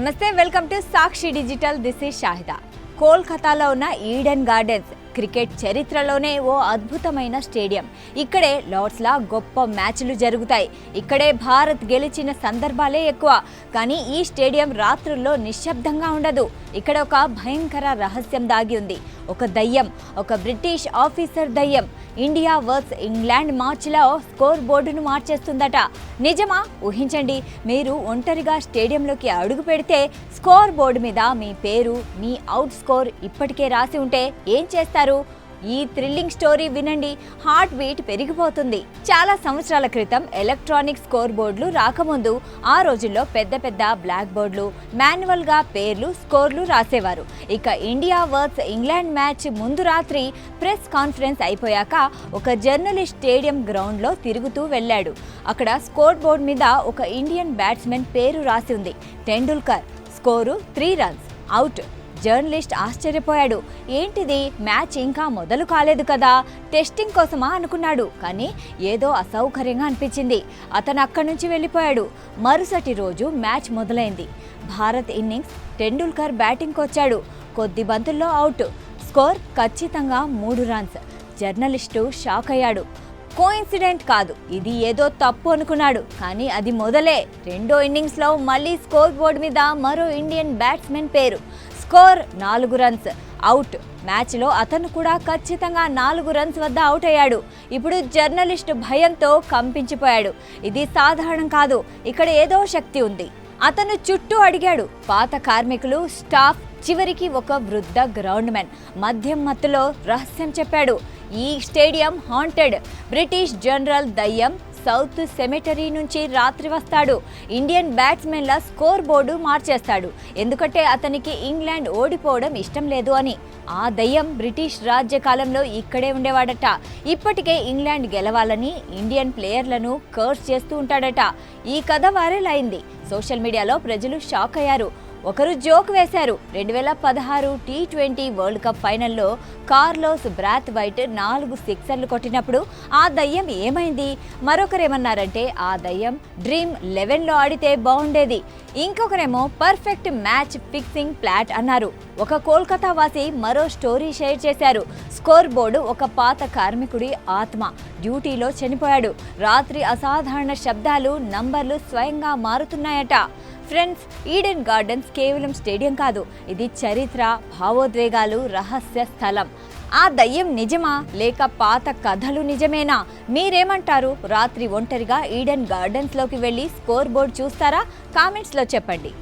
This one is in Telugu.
నమస్తే, welcome to Sakshi digital. This is Shahida. కోల్కతాలో ఉన్న ఈడెన్ గార్డెన్స్ క్రికెట్ చరిత్రలోనే ఓ అద్భుతమైన స్టేడియం. ఇక్కడే లార్డ్స్లా గొప్ప మ్యాచ్లు జరుగుతాయి. ఇక్కడే భారత్ గెలిచిన సందర్భాలే ఎక్కువ. కానీ ఈ స్టేడియం రాత్రుల్లో నిశ్శబ్దంగా ఉండదు. ఇక్కడ ఒక భయంకర రహస్యం దాగి ఉంది. ఒక దయ్యం, ఒక బ్రిటిష్ ఆఫీసర్ దయ్యం ఇండియా వర్సెస్ ఇంగ్లాండ్ మ్యాచ్లో స్కోర్ బోర్డును మార్చేస్తుందట. నిజమా? ఊహించండి, మీరు ఒంటరిగా స్టేడియంలోకి అడుగు పెడితే స్కోర్ బోర్డు మీద మీ పేరు, మీ అవుట్ స్కోర్ ఇప్పటికే రాసి ఉంటే ఏం చేస్తారు? ఈ థ్రిల్లింగ్ స్టోరీ వినండి, హార్ట్ బీట్ పెరిగిపోతుంది. చాలా సంవత్సరాల క్రితం ఎలక్ట్రానిక్ స్కోర్ బోర్డులు రాకముందు ఆ రోజుల్లో పెద్ద పెద్ద బ్లాక్ బోర్డులు మాన్యువల్గా పేర్లు, స్కోర్లు రాసేవారు. ఇక ఇండియా వర్సెస్ ఇంగ్లాండ్ మ్యాచ్ ముందు రాత్రి ప్రెస్ కాన్ఫరెన్స్ అయిపోయాక ఒక జర్నలిస్ట్ స్టేడియం గ్రౌండ్లో తిరుగుతూ వెళ్ళాడు. అక్కడ స్కోర్ బోర్డు మీద ఒక ఇండియన్ బ్యాట్స్మెన్ పేరు రాసి ఉంది, Tendulkar. Score 3 runs, out. Journalist ఆశ్చర్యపోయాడు. ఏంటిది, మ్యాచ్ ఇంకా మొదలు కాలేదు కదా, టెస్టింగ్ కోసమా అనుకున్నాడు. కానీ ఏదో అసౌకర్యంగా అనిపించింది. అతను అక్కడి నుంచి వెళ్ళిపోయాడు. మరుసటి రోజు మ్యాచ్ మొదలైంది. భారత్ ఇన్నింగ్స్. టెండూల్కర్ బ్యాటింగ్కి వచ్చాడు. కొద్ది బంతుల్లో అవుట్. స్కోర్ ఖచ్చితంగా 3 runs. జర్నలిస్టు షాక్ అయ్యాడు. కోఇన్సిడెంట్ కాదు, ఇది ఏదో తప్పు అనుకున్నాడు. కానీ అది మొదలే. రెండో ఇన్నింగ్స్లో మళ్ళీ స్కోర్ బోర్డు మీద మరో ఇండియన్ బ్యాట్స్మెన్ పేరు. Score 4 runs, out. మ్యాచ్లో అతను కూడా ఖచ్చితంగా 4 runs వద్ద అవుట్ అయ్యాడు. ఇప్పుడు జర్నలిస్టు భయంతో కంపించిపోయాడు. ఇది సాధారణం కాదు, ఇక్కడ ఏదో శక్తి ఉంది. అతను చుట్టూ అడిగాడు. పాత కార్మికులు, స్టాఫ్, చివరికి ఒక వృద్ధ గ్రౌండ్ మ్యాన్ మద్యం మత్తులో రహస్యం చెప్పాడు. ఈ స్టేడియం హాంటెడ్. బ్రిటిష్ జనరల్ దయ్యం సౌత్ సెమెటరీ నుంచి రాత్రి వస్తాడు. ఇండియన్ బ్యాట్స్మెన్ల స్కోర్ బోర్డు మార్చేస్తాడు. ఎందుకంటే అతనికి ఇంగ్లాండ్ ఓడిపోవడం ఇష్టం లేదు అని. ఆ దయ్యం బ్రిటిష్ రాజ్యకాలంలో ఇక్కడే ఉండేవాడట. ఇప్పటికే ఇంగ్లాండ్ గెలవాలని ఇండియన్ ప్లేయర్లను కర్స్ చేస్తూ ఉంటాడట. ఈ కథ వైరల్ అయింది. సోషల్ మీడియాలో ప్రజలు షాక్ అయ్యారు. ఒకరు జోక్ వేశారు. 2016 T20 వరల్డ్ కప్ ఫైనల్లో కార్లోస్ బ్రాత్ వైట్ 4 సిక్సర్లు కొట్టినప్పుడు ఆ దయ్యం ఏమైంది? మరొకరేమన్నారంటే ఆ దయ్యం డ్రీమ్ 11లో ఆడితే బాగుండేది. ఇంకొకరేమో పర్ఫెక్ట్ మ్యాచ్ ఫిక్సింగ్ ప్లాట్ అన్నారు. ఒక కోల్కతా వాసి మరో స్టోరీ షేర్ చేశారు. స్కోర్ బోర్డు ఒక పాత కార్మికుడి ఆత్మ. డ్యూటీలో చనిపోయాడు. రాత్రి అసాధారణ శబ్దాలు, నంబర్లు స్వయంగా మారుతున్నాయట. ఫ్రెండ్స్, ఈడెన్ గార్డెన్స్ కేవలం స్టేడియం కాదు, ఇది చరిత్ర, భావోద్వేగాలు, రహస్య స్థలం. ఆ దయ్యం నిజమా, లేక పాత కథలు నిజమేనా? మీరేమంటారు? రాత్రి ఒంటరిగా ఈడెన్ గార్డెన్స్లోకి వెళ్ళి స్కోర్ బోర్డు చూస్తారా? కామెంట్స్లో చెప్పండి.